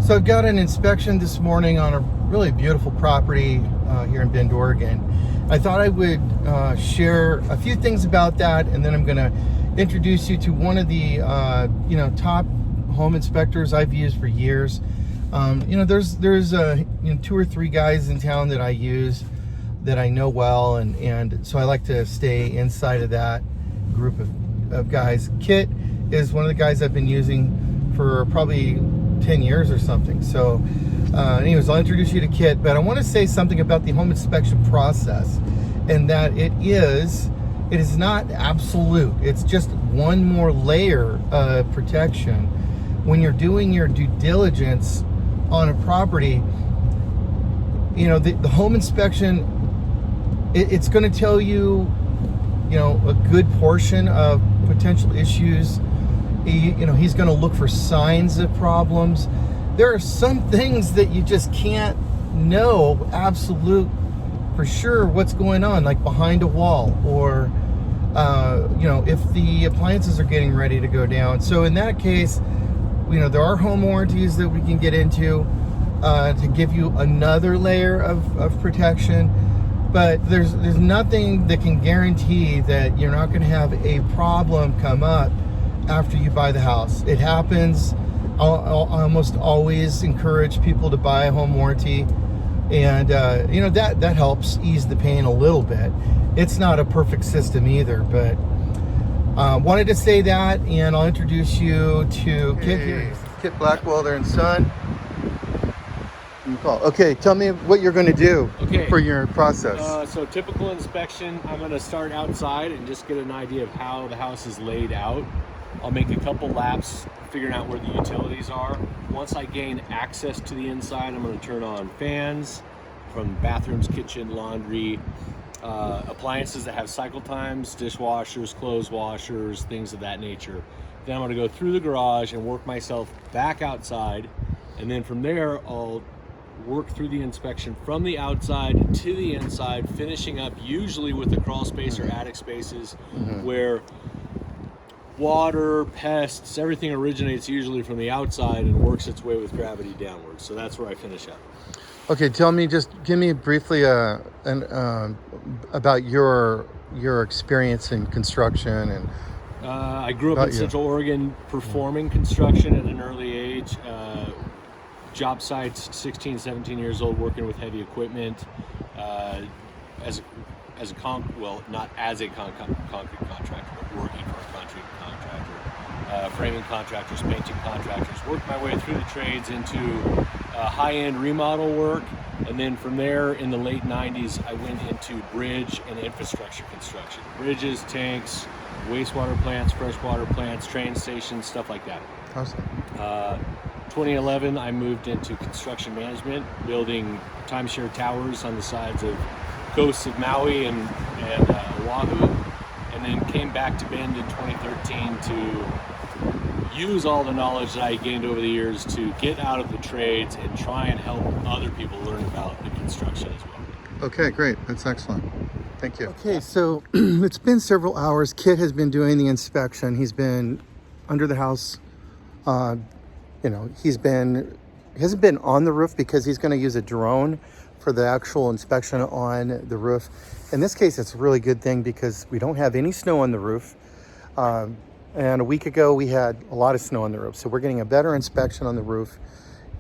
So I've got an inspection this morning on a really beautiful property here in Bend, Oregon. I thought I would share a few things about that, and then I'm going to introduce you to one of the top home inspectors I've used for years. There's 2 or 3 guys in town that I use that I know well, and so I like to stay inside of that group of guys. Kit is one of the guys I've been using for probably 10 years or something. So anyways, I'll introduce you to Kit, but I want to say something about the home inspection process, and that it is not absolute. It's just one more layer of protection when you're doing your due diligence on a property. The home inspection, it's going to tell you a good portion of potential issues. He's going to look for signs of problems. There are some things that you just can't know absolute for sure what's going on, like behind a wall, or if the appliances are getting ready to go down. So in that case, there are home warranties that we can get into to give you another layer of protection, but there's nothing that can guarantee that you're not going to have a problem come up after you buy the house. It happens. I'll almost always encourage people to buy a home warranty, and that helps ease the pain a little bit. It's not a perfect system either, but wanted to say that, and I'll introduce you to Kit here. Kit Blackwelder and Son. Okay, tell me what you're going to do for your process. So typical inspection, I'm going to start outside and just get an idea of how the house is laid out. I'll make a couple laps figuring out where the utilities are. Once I gain access to the inside, I'm going to turn on fans from bathrooms, kitchen, laundry, appliances that have cycle times, dishwashers, clothes washers, things of that nature. Then I'm going to go through the garage and work myself back outside, and then from there I'll work through the inspection from the outside to the inside, finishing up usually with the crawl space or attic spaces where water, pests, everything originates usually from the outside and works its way with gravity downwards. So that's where I finish up. Okay, give me briefly about your experience in construction. And I grew up in Central Oregon performing construction at an early age. Job sites, 16, 17 years old, working with heavy equipment not as a concrete contractor, but working for a concrete contractor, framing contractors, painting contractors. Worked my way through the trades into high-end remodel work, and then from there in the late 90s I went into bridge and infrastructure construction. Bridges, tanks, wastewater plants, freshwater plants, train stations, stuff like that. Awesome. 2011 I moved into construction management, building timeshare towers on the sides of coasts of Maui and Oahu, and then came back to Bend in 2013 to use all the knowledge that I gained over the years to get out of the trades and try and help other people learn about the construction as well. Okay, great. That's excellent. Thank you. Okay, so it's been several hours. Kit has been doing the inspection. He's been under the house. He hasn't been on the roof because he's going to use a drone for the actual inspection on the roof. In this case, it's a really good thing because we don't have any snow on the roof. And a week ago, we had a lot of snow on the roof. So we're getting a better inspection on the roof.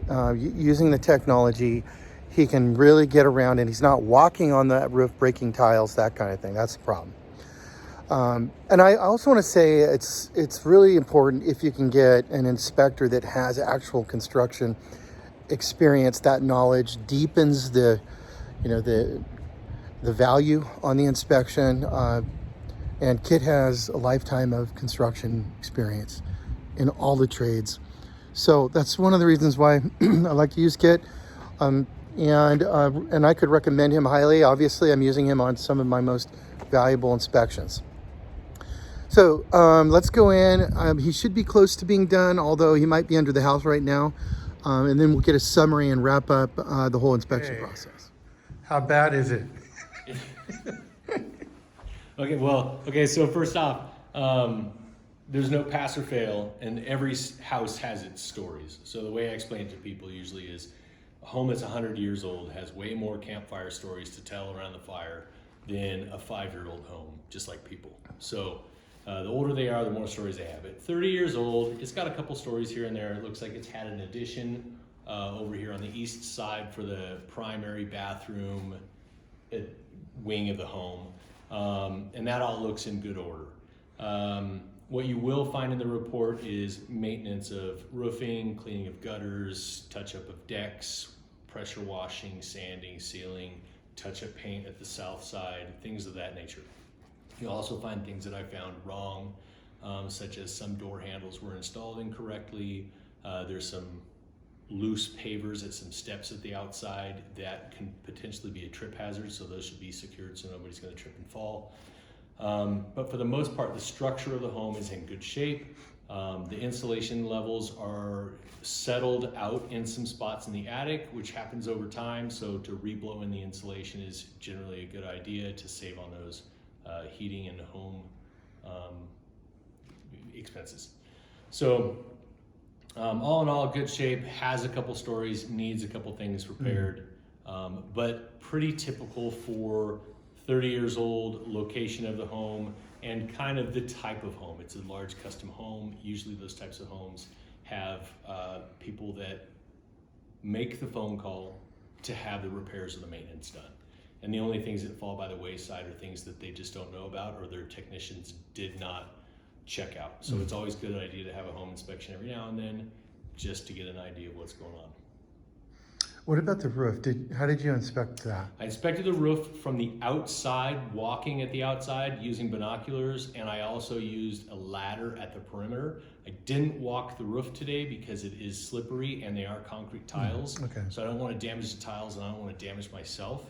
Using the technology, he can really get around, and he's not walking on that roof, breaking tiles, that kind of thing. That's the problem. And I also want to say it's really important if you can get an inspector that has actual construction experience. That knowledge deepens the value on the inspection. And Kit has a lifetime of construction experience in all the trades. So that's one of the reasons why I like to use Kit. And I could recommend him highly. Obviously, I'm using him on some of my most valuable inspections. So let's go in. He should be close to being done, although he might be under the house right now. And then we'll get a summary and wrap up the whole inspection process. How bad is it? Okay, so first off, there's no pass or fail, and every house has its stories. So the way I explain it to people usually is a home that's 100 years old has way more campfire stories to tell around the fire than a 5-year-old home, just like people. So the older they are, the more stories they have. At 30 years old, it's got a couple stories here and there. It looks like it's had an addition over here on the east side for the primary bathroom wing of the home. And that all looks in good order. What you will find in the report is maintenance of roofing, cleaning of gutters, touch-up of decks, pressure washing, sanding, sealing, touch-up paint at the south side, things of that nature. You'll also find things that I found wrong, such as some door handles were installed incorrectly. There's some loose pavers at some steps at the outside that can potentially be a trip hazard, so those should be secured so nobody's going to trip and fall. But for the most part, the structure of the home is in good shape. The insulation levels are settled out in some spots in the attic, which happens over time, so to reblow in the insulation is generally a good idea to save on those heating and home expenses. So all in all, good shape, has a couple stories, needs a couple things repaired, but pretty typical for 30 years old, location of the home, and kind of the type of home. It's a large custom home. Usually those types of homes have people that make the phone call to have the repairs or the maintenance done. And the only things that fall by the wayside are things that they just don't know about or their technicians did not check out. So it's always a good idea to have a home inspection every now and then just to get an idea of what's going on. What about the roof? How did you inspect that? I inspected the roof from the outside, walking at the outside using binoculars, and I also used a ladder at the perimeter. I didn't walk the roof today because it is slippery and they are concrete tiles. Okay. So I don't want to damage the tiles and I don't want to damage myself.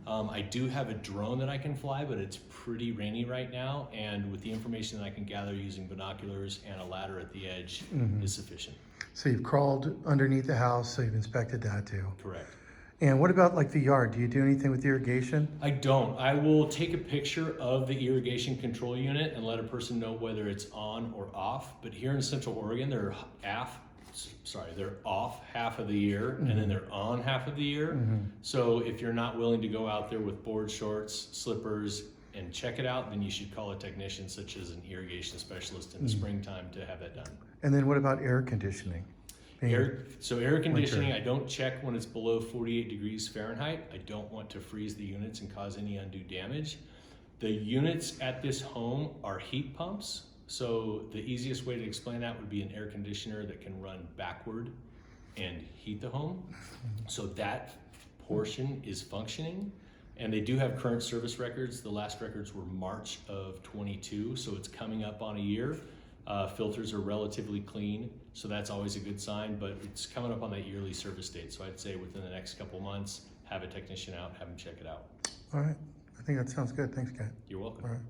I do have a drone that I can fly, but it's pretty rainy right now, and with the information that I can gather using binoculars and a ladder at the edge is sufficient. So you've crawled underneath the house, so you've inspected that too. Correct. And what about like the yard? Do you do anything with irrigation? I don't. I will take a picture of the irrigation control unit and let a person know whether it's on or off. But here in Central Oregon, they're off half of the year and then they're on half of the year. So if you're not willing to go out there with board shorts, slippers, and check it out, then you should call a technician such as an irrigation specialist in the springtime to have that done. And then what about air conditioning? Air conditioning, I don't check when it's below 48 degrees Fahrenheit. I don't want to freeze the units and cause any undue damage. The units at this home are heat pumps. So the easiest way to explain that would be an air conditioner that can run backward and heat the home. So that portion is functioning. And they do have current service records. The last records were March of 22, so it's coming up on a year. Filters are relatively clean, so that's always a good sign, but it's coming up on that yearly service date. So I'd say within the next couple months, have a technician out, have them check it out. All right. I think that sounds good. Thanks, Kat. You're welcome. All right.